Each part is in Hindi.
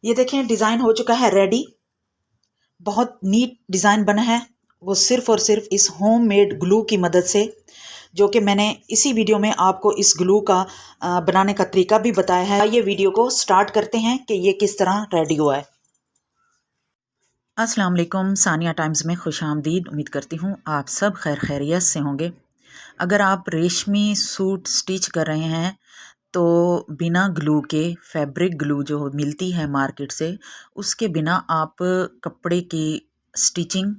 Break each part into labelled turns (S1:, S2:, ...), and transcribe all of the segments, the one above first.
S1: ये देखें डिज़ाइन हो चुका है रेडी। बहुत नीट डिज़ाइन बना है, वो सिर्फ़ और सिर्फ इस होममेड ग्लू की मदद से, जो कि मैंने इसी वीडियो में आपको इस ग्लू का बनाने का तरीका भी बताया है। ये वीडियो को स्टार्ट करते हैं कि ये किस तरह रेडी हुआ है। अस्सलाम वालेकुम, सानिया टाइम्स में खुशामदीद। उम्मीद करती हूँ आप सब खैर खैरियत से होंगे। अगर आप रेशमी सूट स्टिच कर रहे हैं तो बिना ग्लू के, फैब्रिक ग्लू जो मिलती है मार्केट से, उसके बिना आप कपड़े की स्टिचिंग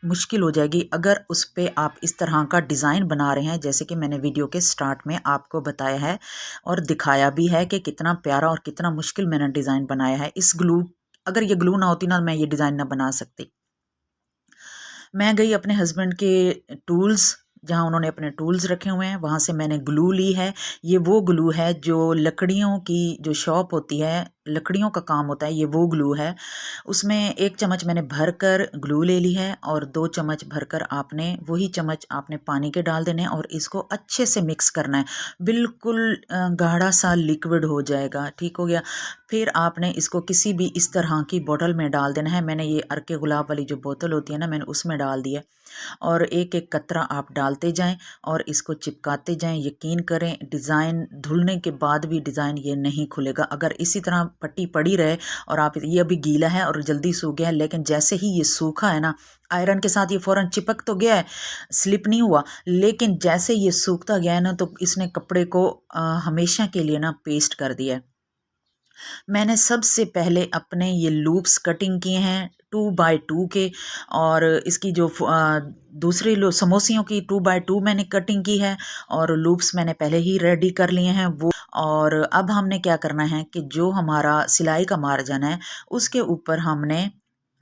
S1: मुश्किल हो जाएगी। अगर उस पे आप इस तरह का डिज़ाइन बना रहे हैं जैसे कि मैंने वीडियो के स्टार्ट में आपको बताया है और दिखाया भी है कि कितना प्यारा और कितना मुश्किल मैंने डिज़ाइन बनाया है। इस ग्लू, अगर ये ग्लू ना होती ना, मैं ये डिज़ाइन ना बना सकती। मैं गई अपने हस्बैंड के टूल्स, जहाँ उन्होंने अपने टूल्स रखे हुए हैं, वहाँ से मैंने ग्लू ली है। ये वो ग्लू है जो लकड़ियों की जो शॉप होती है, लकड़ियों का काम होता है, ये वो ग्लू है। उसमें 1 चम्मच मैंने भर कर ग्लू ले ली है और 2 चम्मच भरकर आपने वही चम्मच आपने पानी के डाल देने और इसको अच्छे से मिक्स करना है। बिल्कुल गाढ़ा सा लिक्विड हो जाएगा, ठीक हो गया। फिर आपने इसको किसी भी इस तरह की बोतल में डाल देना है। मैंने ये अर्के गुलाब वाली जो बोतल होती है ना, मैंने उसमें डाल दिया और एक एक कतरा आप डालते जाएं और इसको चिपकाते जाएं। यकीन करें, डिज़ाइन धुलने के बाद भी डिज़ाइन ये नहीं खुलेगा। अगर इसी तरह पट्टी पड़ी रहे और आप, ये अभी गीला है और जल्दी सूख गया है, लेकिन जैसे ही ये सूखा है ना, आयरन के साथ ये फ़ौरन चिपक तो गया है, स्लिप नहीं हुआ, लेकिन जैसे ये सूखता गया है ना तो इसने कपड़े को हमेशा के लिए ना पेस्ट कर दिया है। मैंने सबसे पहले अपने ये लूप्स कटिंग किए हैं 2x2 के, और इसकी जो दूसरी लो समोसियों की 2x2 मैंने कटिंग की है और लूप्स मैंने पहले ही रेडी कर लिए हैं वो। और अब हमने क्या करना है कि जो हमारा सिलाई का मार्जिन है उसके ऊपर हमने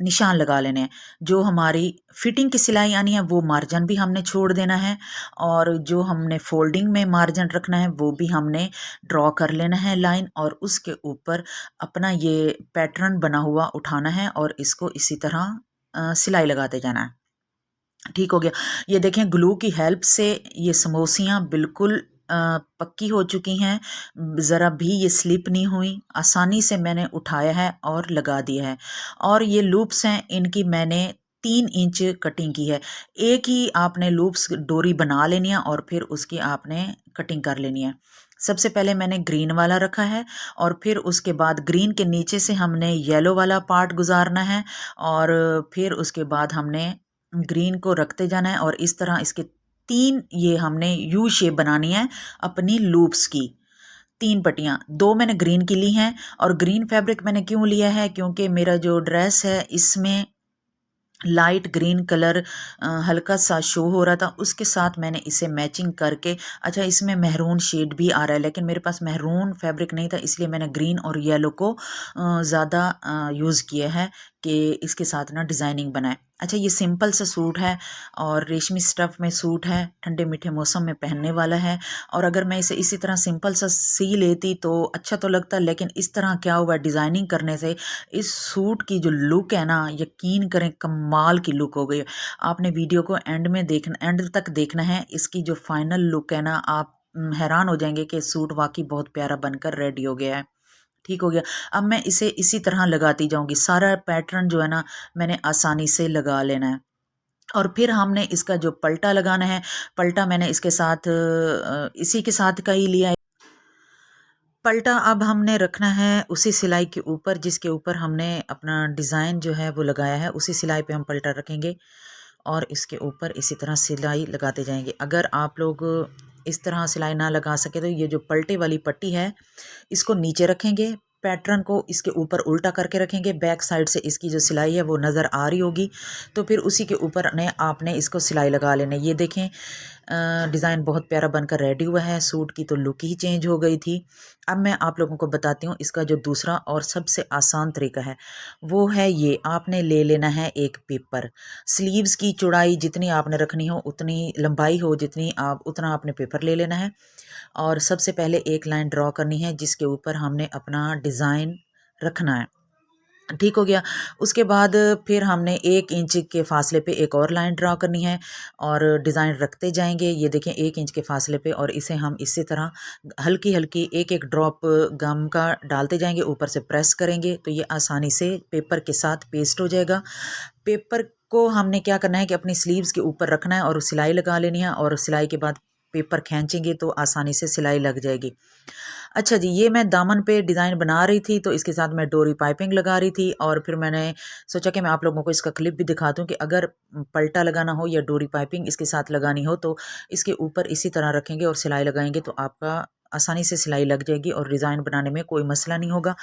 S1: निशान लगा लेने हैं। जो हमारी फिटिंग की सिलाई आनी है वो मार्जिन भी हमने छोड़ देना है और जो हमने फोल्डिंग में मार्जिन रखना है वो भी हमने ड्रॉ कर लेना है लाइन, और उसके ऊपर अपना ये पैटर्न बना हुआ उठाना है और इसको इसी तरह सिलाई लगाते जाना है। ठीक हो गया। ये देखें ग्लू की हेल्प से ये समोसियाँ बिल्कुल पक्की हो चुकी हैं, ज़रा भी ये स्लिप नहीं हुई, आसानी से मैंने उठाया है और लगा दिया है। और ये लूप्स हैं, इनकी मैंने 3 इंच कटिंग की है। एक ही आपने लूप्स डोरी बना लेनी है और फिर उसकी आपने कटिंग कर लेनी है। सबसे पहले मैंने ग्रीन वाला रखा है और फिर उसके बाद ग्रीन के नीचे से हमने येलो वाला पार्ट गुजारना है और फिर उसके बाद हमने ग्रीन को रखते जाना है और इस तरह इसके 3 ये हमने यू शेप बनानी है अपनी लूप्स की। 3 पट्टियाँ, 2 मैंने ग्रीन की ली हैं। और ग्रीन फैब्रिक मैंने क्यों लिया है, क्योंकि मेरा जो ड्रेस है इसमें लाइट ग्रीन कलर हल्का सा शो हो रहा था, उसके साथ मैंने इसे मैचिंग करके, अच्छा इसमें मेहरून शेड भी आ रहा है लेकिन मेरे पास मेहरून फैब्रिक नहीं था, इसलिए मैंने ग्रीन और येलो को ज़्यादा यूज़ किया है कि इसके साथ ना डिज़ाइनिंग बनाए। अच्छा ये सिंपल सा सूट है और रेशमी स्टफ़ में सूट है, ठंडे मीठे मौसम में पहनने वाला है। और अगर मैं इसे इसी तरह सिंपल सा सी लेती तो अच्छा तो लगता, लेकिन इस तरह क्या हुआ डिज़ाइनिंग करने से इस सूट की जो लुक है ना, यकीन करें कमाल की लुक हो गई। आपने वीडियो को एंड तक देखना है। इसकी जो फाइनल लुक है ना, आप हैरान हो जाएंगे कि सूट वाकई बहुत प्यारा बनकर रेडी हो गया है। ठीक हो गया। अब मैं इसे इसी तरह लगाती जाऊंगी, सारा पैटर्न जो है ना मैंने आसानी से लगा लेना है। और फिर हमने इसका जो पलटा लगाना है, पलटा मैंने इसके साथ इसी के साथ का ही लिया है। पलटा अब हमने रखना है उसी सिलाई के ऊपर जिसके ऊपर हमने अपना डिज़ाइन जो है वो लगाया है, उसी सिलाई पे हम पलटा रखेंगे और इसके ऊपर इसी तरह सिलाई लगाते जाएंगे। अगर आप लोग इस तरह सिलाई ना लगा सके तो ये जो पलटे वाली पट्टी है इसको नीचे रखेंगे, पैटर्न को इसके ऊपर उल्टा करके रखेंगे, बैक साइड से इसकी जो सिलाई है वो नज़र आ रही होगी, तो फिर उसी के ऊपर ने आपने इसको सिलाई लगा लेना। ये देखें डिज़ाइन बहुत प्यारा बनकर रेडी हुआ है। सूट की तो लुक ही चेंज हो गई थी। अब मैं आप लोगों को बताती हूँ इसका जो दूसरा और सबसे आसान तरीका है वो है ये, आपने ले लेना है एक पेपर। स्लीव्स की चौड़ाई जितनी आपने रखनी हो, उतनी लंबाई हो जितनी आप, उतना आपने पेपर ले लेना है और सबसे पहले एक लाइन ड्रॉ करनी है जिसके ऊपर हमने अपना डिज़ाइन रखना है। ठीक हो गया। उसके बाद फिर हमने 1 इंच के फासले पे एक और लाइन ड्रा करनी है और डिज़ाइन रखते जाएंगे। ये देखें 1 इंच के फासले पे, और इसे हम इसी तरह हल्की हल्की एक एक ड्रॉप गम का डालते जाएंगे, ऊपर से प्रेस करेंगे तो ये आसानी से पेपर के साथ पेस्ट हो जाएगा। पेपर को हमने क्या करना है कि अपनी स्लीव्स के ऊपर रखना है और सिलाई लगा लेनी है, और सिलाई के बाद पेपर खींचेंगे तो आसानी से सिलाई लग जाएगी। अच्छा जी, ये मैं दामन पे डिज़ाइन बना रही थी तो इसके साथ मैं डोरी पाइपिंग लगा रही थी, और फिर मैंने सोचा कि मैं आप लोगों को इसका क्लिप भी दिखा दूं कि अगर पल्टा लगाना हो या डोरी पाइपिंग इसके साथ लगानी हो तो इसके ऊपर इसी तरह रखेंगे और सिलाई लगाएंगे तो आपका आसानी से सिलाई लग जाएगी और डिज़ाइन बनाने में कोई मसला नहीं होगा।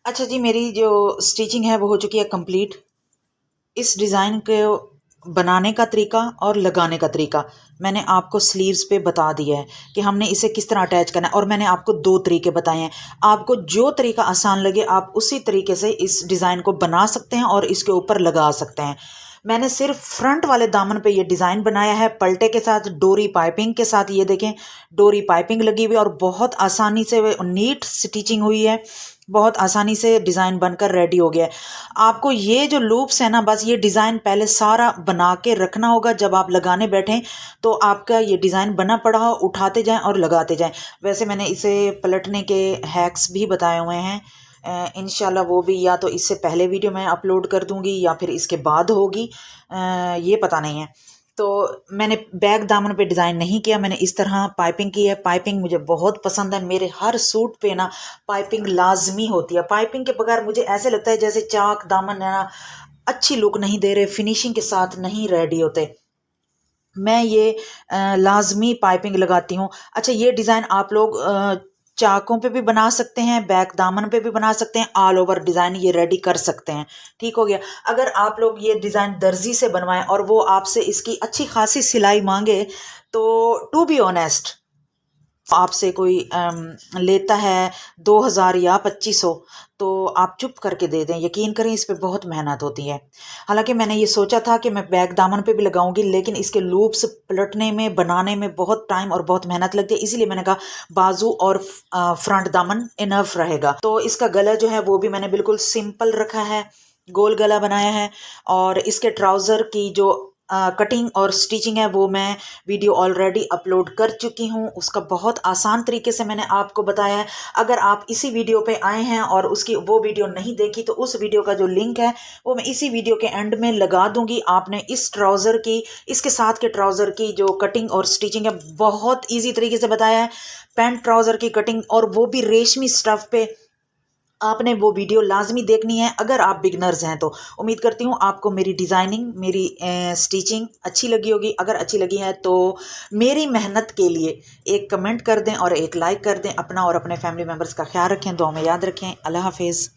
S1: अच्छा जी, मेरी जो स्टिचिंग है वो हो चुकी है कंप्लीट। इस डिज़ाइन को बनाने का तरीका और लगाने का तरीका मैंने आपको स्लीव्स पे बता दिया है कि हमने इसे किस तरह अटैच करना है, और मैंने आपको 2 तरीके बताए हैं। आपको जो तरीका आसान लगे आप उसी तरीके से इस डिज़ाइन को बना सकते हैं और इसके ऊपर लगा सकते हैं। मैंने सिर्फ फ्रंट वाले दामन पे ये डिज़ाइन बनाया है पल्टे के साथ, डोरी पाइपिंग के साथ। ये देखें डोरी पाइपिंग लगी हुई और बहुत आसानी से नीट स्टिचिंग हुई है, बहुत आसानी से डिज़ाइन बनकर रेडी हो गया है। आपको ये जो लूप्स है ना, बस ये डिज़ाइन पहले सारा बना के रखना होगा। जब आप लगाने बैठें तो आपका ये डिज़ाइन बना पड़ा हो, उठाते जाएं और लगाते जाएं। वैसे मैंने इसे पलटने के हैक्स भी बताए हुए हैं, इंशाल्लाह वो भी या तो इससे पहले वीडियो मैं अपलोड कर दूंगी या फिर इसके बाद होगी, ये पता नहीं है। तो मैंने बैक दामन पे डिज़ाइन नहीं किया, मैंने इस तरह पाइपिंग की है। पाइपिंग मुझे बहुत पसंद है, मेरे हर सूट पे ना पाइपिंग लाजमी होती है। पाइपिंग के बगैर मुझे ऐसे लगता है जैसे चाक दामन है ना अच्छी लुक नहीं दे रहे, फिनिशिंग के साथ नहीं रेडी होते। मैं ये लाजमी पाइपिंग लगाती हूँ। अच्छा, ये डिज़ाइन आप लोग चाकों पे भी बना सकते हैं, बैक दामन पे भी बना सकते हैं, ऑल ओवर डिज़ाइन ये रेडी कर सकते हैं। ठीक हो गया। अगर आप लोग ये डिज़ाइन दर्जी से बनवाएं और वो आपसे इसकी अच्छी खासी सिलाई मांगे तो टू बी ऑनेस्ट आपसे कोई लेता है 2000 या 2500 तो आप चुप करके दे दें। यकीन करें इस पे बहुत मेहनत होती है। हालांकि मैंने ये सोचा था कि मैं बैक दामन पे भी लगाऊंगी, लेकिन इसके लूप्स पलटने में बनाने में बहुत टाइम और बहुत मेहनत लगती है, इसीलिए मैंने कहा बाजू और फ्रंट दामन इनफ रहेगा। तो इसका गला जो है वो भी मैंने बिल्कुल सिंपल रखा है, गोल गला बनाया है। और इसके ट्राउज़र की जो कटिंग और स्टिचिंग है वो मैं वीडियो ऑलरेडी अपलोड कर चुकी हूँ, उसका बहुत आसान तरीके से मैंने आपको बताया है। अगर आप इसी वीडियो पे आए हैं और उसकी वो वीडियो नहीं देखी तो उस वीडियो का जो लिंक है वो मैं इसी वीडियो के एंड में लगा दूंगी। आपने इस ट्राउज़र की, इसके साथ के ट्राउज़र की जो कटिंग और स्टिचिंग है बहुत ईजी तरीके से बताया है। पैंट ट्राउज़र की कटिंग और वो भी रेशमी स्टफ़ पे, आपने वो वीडियो लाजमी देखनी है अगर आप बिगनर्स हैं तो। उम्मीद करती हूँ आपको मेरी डिज़ाइनिंग, मेरी स्टिचिंग अच्छी लगी होगी। अगर अच्छी लगी है तो मेरी मेहनत के लिए एक कमेंट कर दें और एक लाइक कर दें। अपना और अपने फैमिली मेम्बर्स का ख्याल रखें, दुआ में याद रखें। अल्लाह हाफिज़।